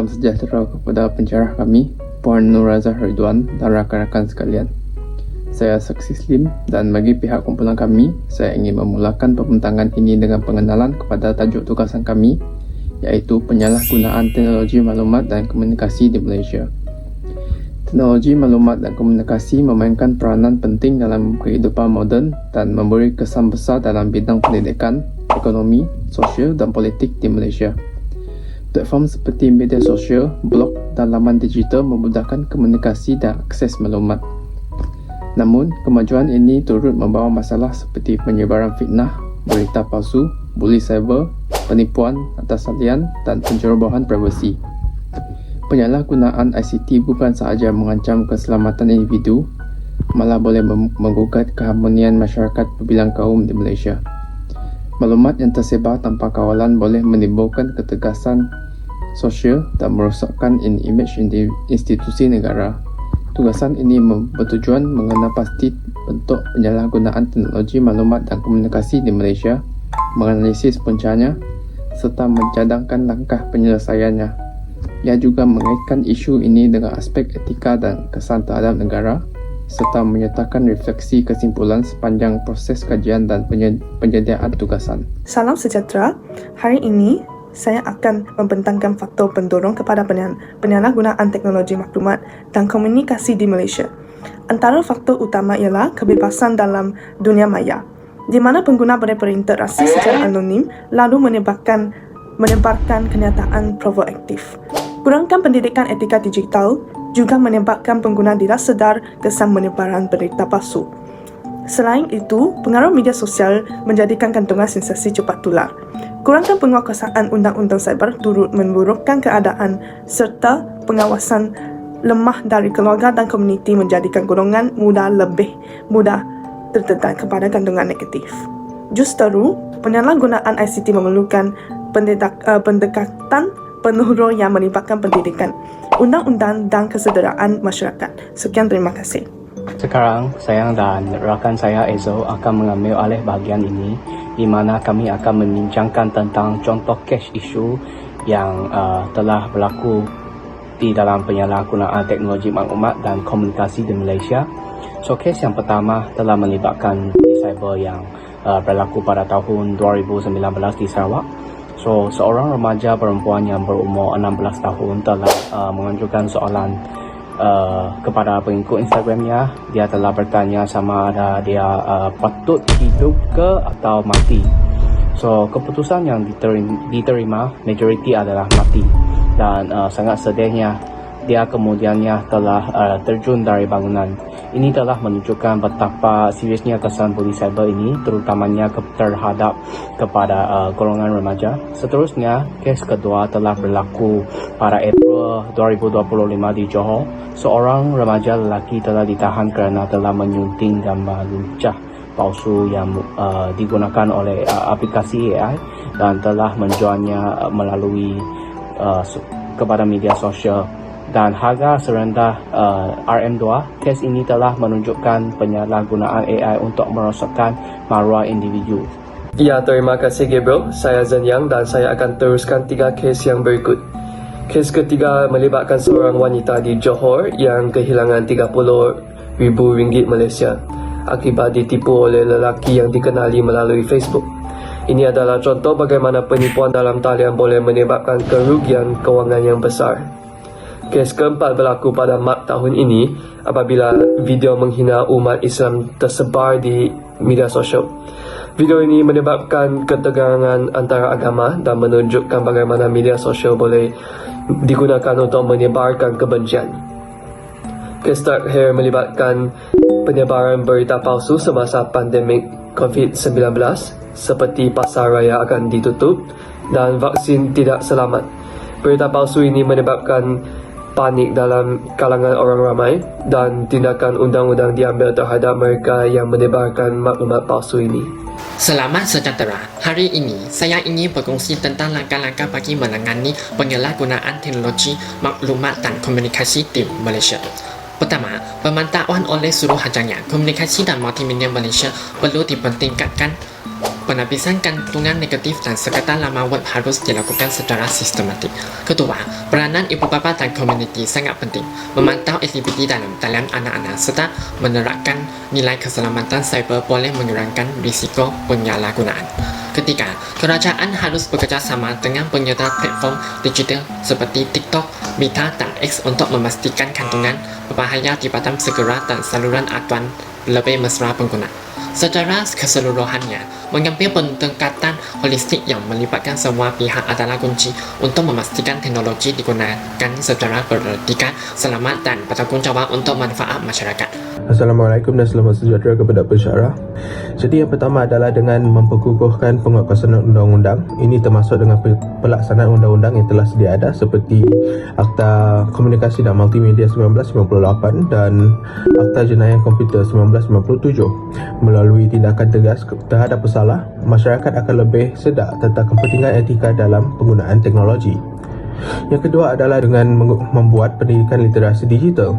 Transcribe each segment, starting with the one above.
Salam sejahtera kepada pencerah kami, Puan Nur Razah Ridwan dan rakan-rakan sekalian. Saya Saksi Slim dan bagi pihak kumpulan kami, saya ingin memulakan pembentangan ini dengan pengenalan kepada tajuk tugasan kami, iaitu penyalahgunaan teknologi maklumat dan komunikasi di Malaysia. Teknologi maklumat dan komunikasi memainkan peranan penting dalam kehidupan moden dan memberi kesan besar dalam bidang pendidikan, ekonomi, sosial dan politik di Malaysia. Platform seperti media sosial, blog dan laman digital memudahkan komunikasi dan akses maklumat. Namun, kemajuan ini turut membawa masalah seperti penyebaran fitnah, berita palsu, buli cyber, penipuan atas talian dan pencerobohan privasi. Penyalahgunaan ICT bukan sahaja mengancam keselamatan individu, malah boleh menggugat keharmonian masyarakat berbilang kaum di Malaysia. Maklumat yang tersebar tanpa kawalan boleh menimbulkan ketegasan sosial dan merosakkan imej institusi negara. Tugasan ini bertujuan mengenal pasti bentuk penyalahgunaan teknologi maklumat dan komunikasi di Malaysia, menganalisis puncanya, serta mencadangkan langkah penyelesaiannya. Ia juga mengaitkan isu ini dengan aspek etika dan kesan terhadap negara, serta menyertakan refleksi kesimpulan sepanjang proses kajian dan penyediaan tugasan. Salam sejahtera. Hari ini saya akan membentangkan faktor pendorong kepada penyalahgunaan teknologi maklumat dan komunikasi di Malaysia. Antara faktor utama ialah kebebasan dalam dunia maya, di mana pengguna boleh berinteraksi secara anonim lalu menyebarkan kenyataan provokatif. Kurangkan pendidikan etika digital juga menyebabkan pengguna tidak sedar kesan menyebaran berita palsu. Selain itu, pengaruh media sosial menjadikan kantongan sensasi cepat tular. Kurangkan penguasaan undang-undang cyber turut memburukkan keadaan serta pengawasan lemah dari keluarga dan komuniti menjadikan golongan muda lebih mudah terdedah kepada kandungan negatif. Justeru, penyalahgunaan ICT memerlukan pendekatan penuh yang melibatkan pendidikan, undang-undang dan kesederaan masyarakat. Sekian, terima kasih. Sekarang, saya dan rakan saya Ezo akan mengambil alih bahagian ini, di mana kami akan membincangkan tentang contoh case isu yang telah berlaku di dalam penyalahgunaan teknologi maklumat dan komunikasi di Malaysia. So, case yang pertama telah melibatkan cyber yang berlaku pada tahun 2019 di Sarawak. So, seorang remaja perempuan yang berumur 16 tahun telah mengajukan soalan kepada pengikut Instagramnya. Dia telah bertanya sama ada dia patut hidup ke atau mati. So, keputusan yang diterima majoriti adalah mati. Dan sangat sedihnya, dia kemudiannya telah terjun dari bangunan. Ini telah menunjukkan betapa seriusnya kesan buli cyber ini, terutamanya terhadap kepada golongan remaja. Seterusnya, kes kedua telah berlaku pada April 2025 di Johor. Seorang remaja lelaki telah ditahan kerana telah menyunting gambar lucah palsu yang digunakan oleh aplikasi AI dan telah menjualnya melalui kepada media sosial. Dan harga serendah RM2, kes ini telah menunjukkan penyalahgunaan AI untuk merosakkan maruah individu. Ya, terima kasih Gabriel. Saya Zen Yang dan saya akan teruskan 3 kes yang berikut. Kes ketiga melibatkan seorang wanita di Johor yang kehilangan RM30,000 Malaysia akibat ditipu oleh lelaki yang dikenali melalui Facebook. Ini adalah contoh bagaimana penipuan dalam talian boleh menyebabkan kerugian kewangan yang besar. Kes keempat berlaku pada Mac tahun ini apabila video menghina umat Islam tersebar di media sosial. Video ini menyebabkan ketegangan antara agama dan menunjukkan bagaimana media sosial boleh digunakan untuk menyebarkan kebencian. Kes terakhir melibatkan penyebaran berita palsu semasa pandemik COVID-19 seperti pasar raya akan ditutup dan vaksin tidak selamat. Berita palsu ini menyebabkan panik dalam kalangan orang ramai dan tindakan undang-undang diambil terhadap mereka yang menyebarkan maklumat palsu ini. Selamat sejahtera. Hari ini saya ingin berkongsi tentang langkah-langkah bagi menangani penyalahgunaan teknologi maklumat dan komunikasi di Malaysia. Pertama, pemantauan oleh seluruh hajangnya komunikasi dan multimedia Malaysia perlu dipertingkatkan penapisan kantungan negatif dan sekitar laman web harus dilakukan secara sistematik. Kedua, peranan ibu bapa dan komuniti sangat penting. Memantau aktiviti dalam talian anak-anak serta menerapkan nilai keselamatan cyber boleh mengurangkan risiko penyalahgunaan. Ketiga, kerajaan harus bekerja sama dengan penyedia platform digital seperti TikTok, Meta dan X untuk memastikan kantungan berbahaya dipandang segera dan saluran aduan lebih mesra pengguna. Secara keseluruhannya, mengambil pendekatan holistik yang melibatkan semua pihak adalah kunci untuk memastikan teknologi digunakan secara beretika, selamat dan bertanggung jawab untuk manfaat masyarakat. Assalamualaikum dan selamat sejahtera kepada pensyarah. Jadi yang pertama adalah dengan memperkukuhkan penguatkuasaan undang-undang. Ini termasuk dengan pelaksanaan undang-undang yang telah sedia ada seperti Akta Komunikasi dan Multimedia 1998 dan Akta Jenayah Komputer 1997. Melalui tindakan tegas terhadap pesalah, masyarakat akan lebih sedar tentang kepentingan etika dalam penggunaan teknologi. Yang kedua adalah dengan membuat pendidikan literasi digital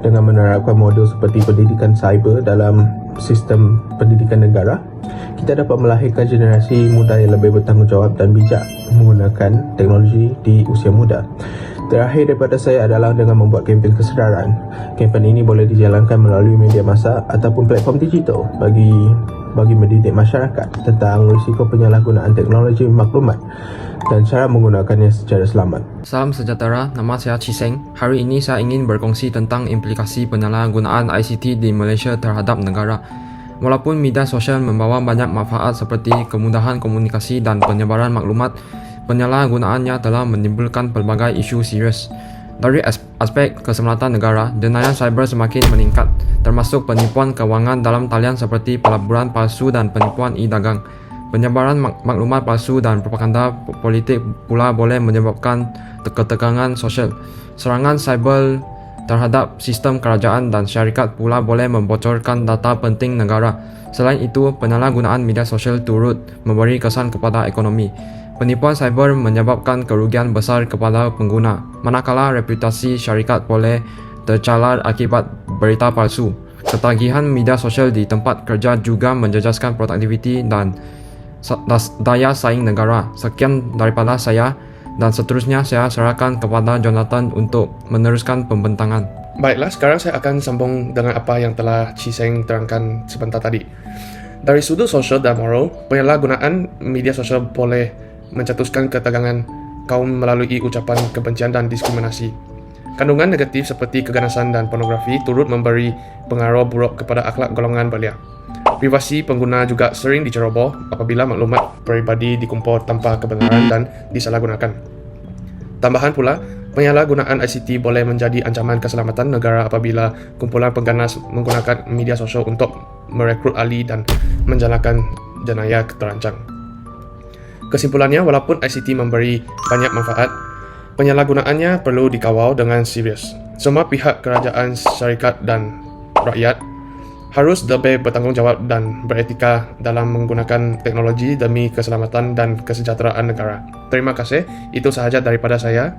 dengan menerapkan modul seperti pendidikan cyber dalam sistem pendidikan negara. Kita dapat melahirkan generasi muda yang lebih bertanggungjawab dan bijak menggunakan teknologi di usia muda. Terakhir daripada saya adalah dengan membuat kempen kesedaran. Kempen ini boleh dijalankan melalui media massa ataupun platform digital bagi mendidik masyarakat tentang risiko penyalahgunaan teknologi maklumat dan cara menggunakannya secara selamat. Salam sejahtera, nama saya Ciseng. Hari ini saya ingin berkongsi tentang implikasi penyalahgunaan ICT di Malaysia terhadap negara. Walaupun media sosial membawa banyak manfaat seperti kemudahan komunikasi dan penyebaran maklumat, penyalahgunaannya telah menimbulkan pelbagai isu serius. Dari aspek keselamatan negara, jenayah cyber semakin meningkat, termasuk penipuan kewangan dalam talian seperti pelaburan palsu dan penipuan e-dagang. Penyebaran maklumat palsu dan propaganda politik pula boleh menyebabkan ketegangan sosial. Serangan cyber terhadap sistem kerajaan dan syarikat pula boleh membocorkan data penting negara. Selain itu, penyalahgunaan media sosial turut memberi kesan kepada ekonomi. Penipuan cyber menyebabkan kerugian besar kepada pengguna, manakala reputasi syarikat boleh tercalar akibat berita palsu. Ketagihan media sosial di tempat kerja juga menjejaskan produktiviti dan daya saing negara. Sekian daripada saya dan seterusnya saya serahkan kepada Jonathan untuk meneruskan pembentangan. Baiklah, sekarang saya akan sambung dengan apa yang telah Ciseng terangkan sebentar tadi. Dari sudut sosial dan moral, penyalahgunaan media sosial boleh mencetuskan ketegangan kaum melalui ucapan kebencian dan diskriminasi. Kandungan negatif seperti keganasan dan pornografi turut memberi pengaruh buruk kepada akhlak golongan belia. Privasi pengguna juga sering diceroboh apabila maklumat peribadi dikumpul tanpa kebenaran dan disalahgunakan. Tambahan pula, penyalahgunaan ICT boleh menjadi ancaman keselamatan negara apabila kumpulan pengganas menggunakan media sosial untuk merekrut ahli dan menjalankan jenayah terancang. Kesimpulannya, walaupun ICT memberi banyak manfaat, penyalahgunaannya perlu dikawal dengan serius. Semua pihak kerajaan, syarikat dan rakyat harus lebih bertanggungjawab dan beretika dalam menggunakan teknologi demi keselamatan dan kesejahteraan negara. Terima kasih, itu sahaja daripada saya.